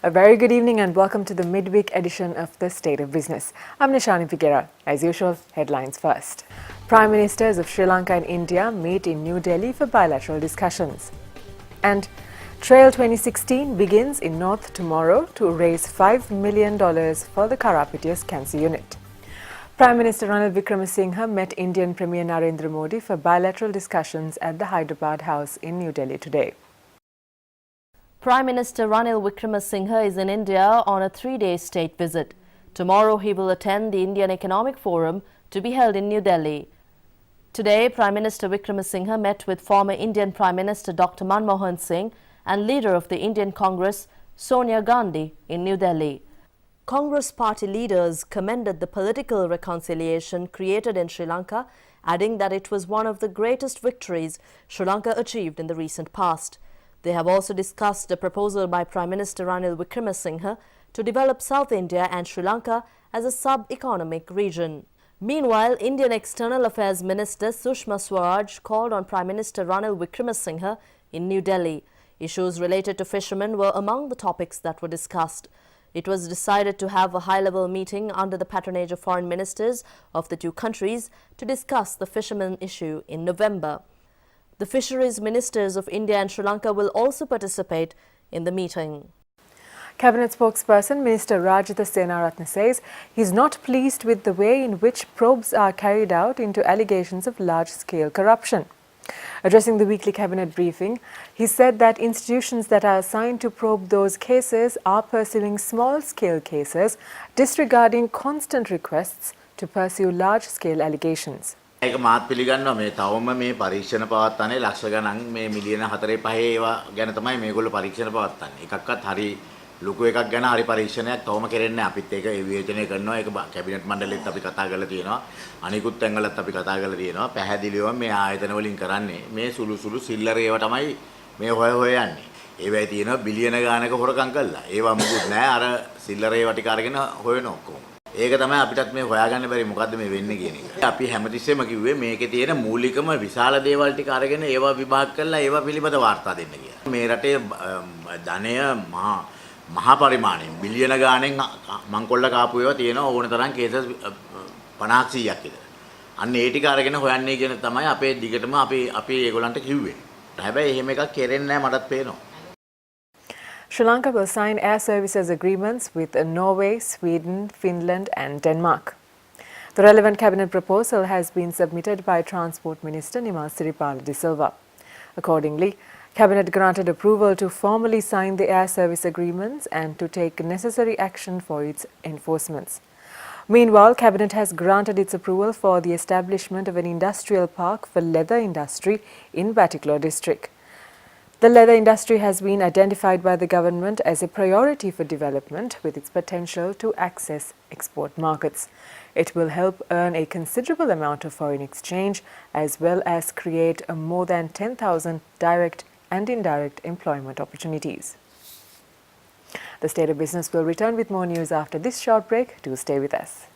A very good evening and welcome to the midweek edition of the State of Business. I'm Nishani Figuera. As usual, headlines first. Prime Ministers of Sri Lanka and India meet in New Delhi for bilateral discussions. And Trail 2016 begins in North tomorrow to raise $5 million for the Karapitia's Cancer Unit. Prime Minister Ranil Wickremesinghe met Indian Premier Narendra Modi for bilateral discussions at the Hyderabad House in New Delhi today. Prime Minister Ranil Wickremesinghe is in India on a 3-day state visit. Tomorrow he will attend the Indian Economic Forum to be held in New Delhi. Today, Prime Minister Wickremesinghe met with former Indian Prime Minister Dr. Manmohan Singh and leader of the Indian Congress, Sonia Gandhi, in New Delhi. Congress party leaders commended the political reconciliation created in Sri Lanka, adding that it was one of the greatest victories Sri Lanka achieved in the recent past. They have also discussed a proposal by Prime Minister Ranil Wickremesinghe to develop South India and Sri Lanka as a sub-economic region. Meanwhile, Indian External Affairs Minister Sushma Swaraj called on Prime Minister Ranil Wickremesinghe in New Delhi. Issues related to fishermen were among the topics that were discussed. It was decided to have a high-level meeting under the patronage of foreign ministers of the two countries to discuss the fishermen issue in November. The fisheries ministers of India and Sri Lanka will also participate in the meeting. Cabinet spokesperson Minister Rajitha Senaratne says he's not pleased with the way in which probes are carried out into allegations of large-scale corruption. Addressing the weekly cabinet briefing, he said that institutions that are assigned to probe those cases are pursuing small-scale cases, disregarding constant requests to pursue large-scale allegations. ඒක මාත් පිළිගන්නවා මේ තවම මේ පරීක්ෂණ පවත්වන්නේ ලක්ෂ ගණන් මේ මිලියන 4-5 ඒවා ගැන තමයි මේගොල්ලෝ පරීක්ෂණ පවත්වන්නේ. එකක්වත් හරි ලොකු එකක් ගැන හරි පරීක්ෂණයක් තවම කෙරෙන්නේ නැහැ. අපිත් ඒක විවේචනය කරනවා. ඒක කැබිනට් මණ්ඩලෙත් අපි කතා කරලා තියෙනවා. අනිකුත් තැන්වලත් අපි කතා කරලා තියෙනවා. පැහැදිලිව මේ ආයතන වලින් කරන්නේ මේ සුළු සුළු සිල්ලර ඒවා තමයි මේ හොය යන්නේ. ඒවයි තියෙනවා බිලියන ගානක හොරකම් කළා. ඒවා මොකුත් නැහැ. අර සිල්ලර ඒවා ටික අරගෙන හොයන ඔක්කොම. ඒක තමයි අපිටත් මේ හොයාගන්න බැරි මොකද්ද මේ වෙන්නේ කියන එක. අපි හැමතිස්සෙම කිව්වේ මේකේ තියෙන මූලිකම විශාල දේවල් ටික අරගෙන ඒවා විභාග කරලා ඒවා පිළිබඳ වාර්තා දෙන්න කියලා. මේ රටේ ධනය මහා පරිමාණයෙන් බිලියන ගාණෙන් මංකොල්ල කාපු ඒවා තියෙනවා ඕන තරම් කේසස් 50ක් 100ක් විතර. අන්න ඒ ටික අරගෙන හොයන්නේ කියන තමයි අපේ දිගටම අපි ඒගොල්ලන්ට කිව්වේ. හැබැයි එහෙම එකක් කෙරෙන්නේ නැහැ මටත් පේනවා. Sri Lanka will sign air services agreements with Norway, Sweden, Finland and Denmark. The relevant cabinet proposal has been submitted by Transport Minister Nimal Siripala de Silva. Accordingly, Cabinet granted approval to formally sign the air service agreements and to take necessary action for its enforcements. Meanwhile, Cabinet has granted its approval for the establishment of an industrial park for leather industry in Batticaloa district. The leather industry has been identified by the government as a priority for development with its potential to access export markets. It will help earn a considerable amount of foreign exchange as well as create more than 10,000 direct and indirect employment opportunities. The State of Business will return with more news after this short break. Do stay with us.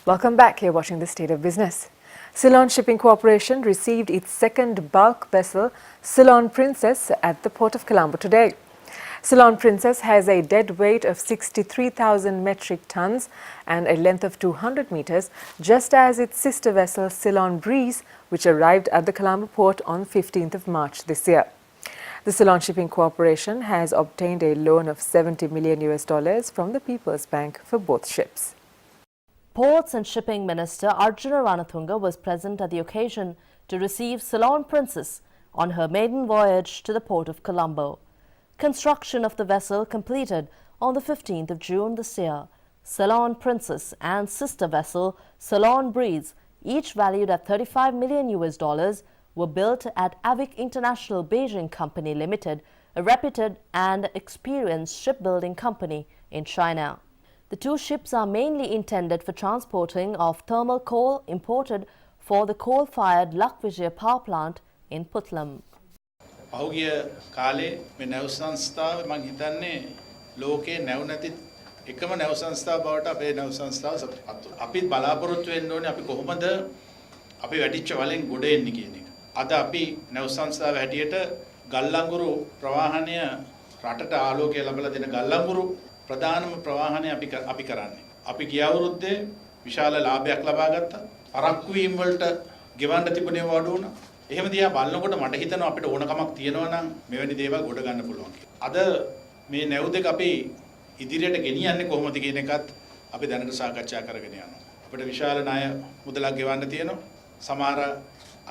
Welcome back. You're watching the State of Business. Ceylon Shipping Corporation received its second bulk vessel, Ceylon Princess, at the port of Colombo today. Ceylon Princess has a dead weight of 63,000 metric tons and a length of 200 meters, just as its sister vessel, Ceylon Breeze, which arrived at the Colombo port on 15th of March this year. The Ceylon Shipping Corporation has obtained a loan of $70 million from the People's Bank for both ships. Ports and Shipping Minister Arjuna Ranatunga was present at the occasion to receive Ceylon Princess on her maiden voyage to the port of Colombo. Construction of the vessel completed on the 15th of June this year. Ceylon Princess and sister vessel Ceylon Breeze, each valued at $35 million, were built at Avic International Beijing Company Limited, a reputed and experienced shipbuilding company in China. The two ships are mainly intended for transporting of thermal coal imported for the coal-fired Lakvijaya power plant in Putlam. පහුගිය කාලේ මේ නැව් සංස්ථාව මම හිතන්නේ ලෝකේ නැව් නැති එකම නැව් සංස්ථාව බවට අපේ නැව් සංස්ථාව අපි බලාපොරොත්තු වෙන්න ඕනේ අපි කොහොමද අපි වැඩිච්ච වලෙන් ගොඩ එන්නේ කියන එක. අද අපි නැව් සංස්ථාව හැටියට ගල්ලංගුරු ප්‍රවාහනය රටට ආලෝකය ලබලා දෙන ගල්ලංගුරු ප්‍රධානම ප්‍රවාහනය අපි කරන්නේ. අපි ගිය අවුරුද්දේ විශාල ලාභයක් ලබා ගත්තා. අරක්කු වීම වලට ගෙවන්න තිබුණේ වඩු වුණා. එහෙම දිහා බලනකොට මට හිතෙනවා අපිට ඕනකමක් තියෙනවා නම් මෙවැනි දේවල් ගොඩ ගන්න පුළුවන් කියලා. අද මේ නැව් දෙක අපි ඉදිරියට ගෙනියන්නේ කොහොමද කියන එකත් අපි දැනට සාකච්ඡා කරගෙන යනවා. අපිට විශාල ණය මුදලක් ගෙවන්න තියෙනවා. සමහර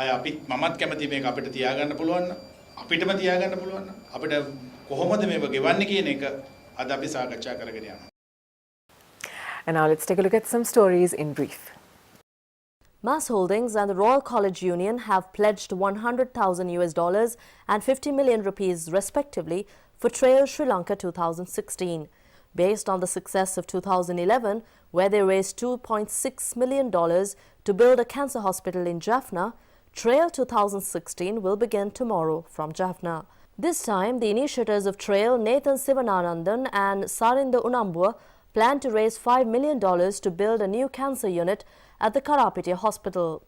අය මමත් කැමති මේක අපිට තියාගන්න පුළුවන් නම් අපිටම තියාගන්න පුළුවන් නම් අපිට කොහොමද මේක ගෙවන්නේ කියන එක අද අපි සාකච්ඡා කරගෙන යනවා. And now let's take a look at some stories in brief. Mass Holdings and the Royal College Union have pledged 100,000 US dollars and 50 million rupees respectively for Trail Sri Lanka 2016. Based on the success of 2011, where they raised $2.6 million to build a cancer hospital in Jaffna, Trail 2016 will begin tomorrow from Jaffna. This time, the initiators of Trail, Nathan Sivananandan and Sarinda Unambua, plan to raise $5 million to build a new cancer unit at the Karapiti Hospital.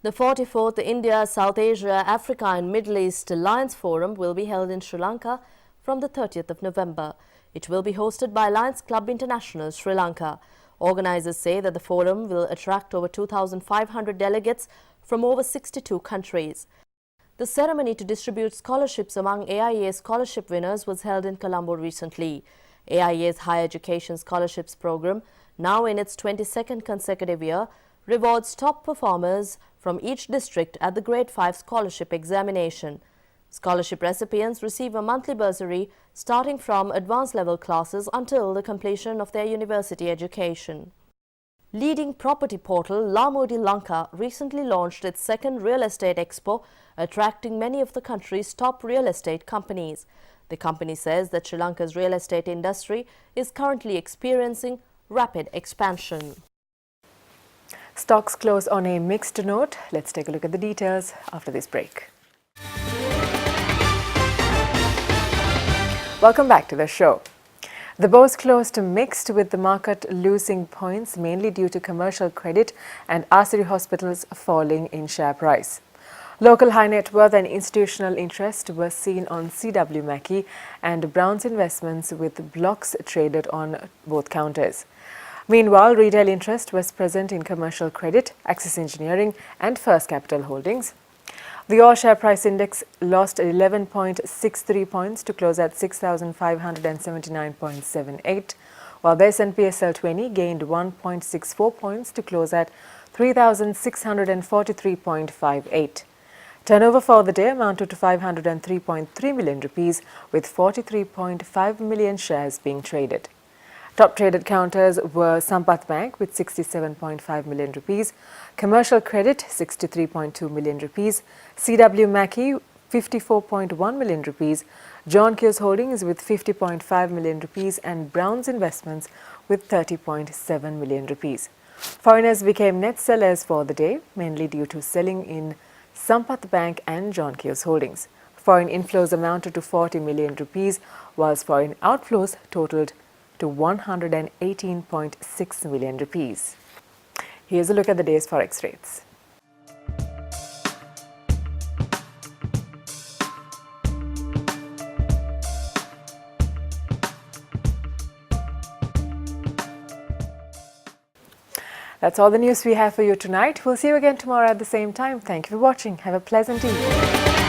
The 44th India, South Asia, Africa and Middle East Alliance Forum will be held in Sri Lanka from the 30th of November. It will be hosted by Lions Club International, Sri Lanka. Organizers say that the forum will attract over 2,500 delegates from over 62 countries. The ceremony to distribute scholarships among AIA scholarship winners was held in Colombo recently. AIA's Higher Education Scholarships Program, now in its 22nd consecutive year, rewards top performers from each district at the Grade 5 Scholarship Examination. Scholarship recipients receive a monthly bursary starting from advanced level classes until the completion of their university education. Leading property portal Lamodi Lanka recently launched its second real estate expo, attracting many of the country's top real estate companies. The company says that Sri Lanka's real estate industry is currently experiencing rapid expansion. Stocks close on a mixed note. Let's take a look at the details after this break. Welcome back to the show. The bourse closed mixed, with the market losing points mainly due to commercial credit and Asiri hospitals falling in share price. Local high net worth and institutional interest were seen on CW Mackey and Brown's Investments, with blocks traded on both counters. Meanwhile, retail interest was present in commercial credit, Axis Engineering and First Capital Holdings. The All Share Price Index lost 11.63 points to close at 6,579.78, while the S&P SL20 gained 1.64 points to close at 3,643.58. Turnover for the day amounted to 503.3 million rupees, with 43.5 million shares being traded. Top traded counters were Sampath Bank with 67.5 million rupees, Commercial Credit 63.2 million rupees, CW Mackey 54.1 million rupees, John Keo's Holdings with 50.5 million rupees and Brown's Investments with 30.7 million rupees. Foreigners became net sellers for the day, mainly due to selling in Sampath Bank and John Keo's Holdings. Foreign inflows amounted to 40 million rupees, whilst foreign outflows totaled to 118.6 million rupees. Here's a look at the day's forex rates. That's all the news we have for you tonight. We'll see you again tomorrow at the same time. Thank you for watching. Have a pleasant evening.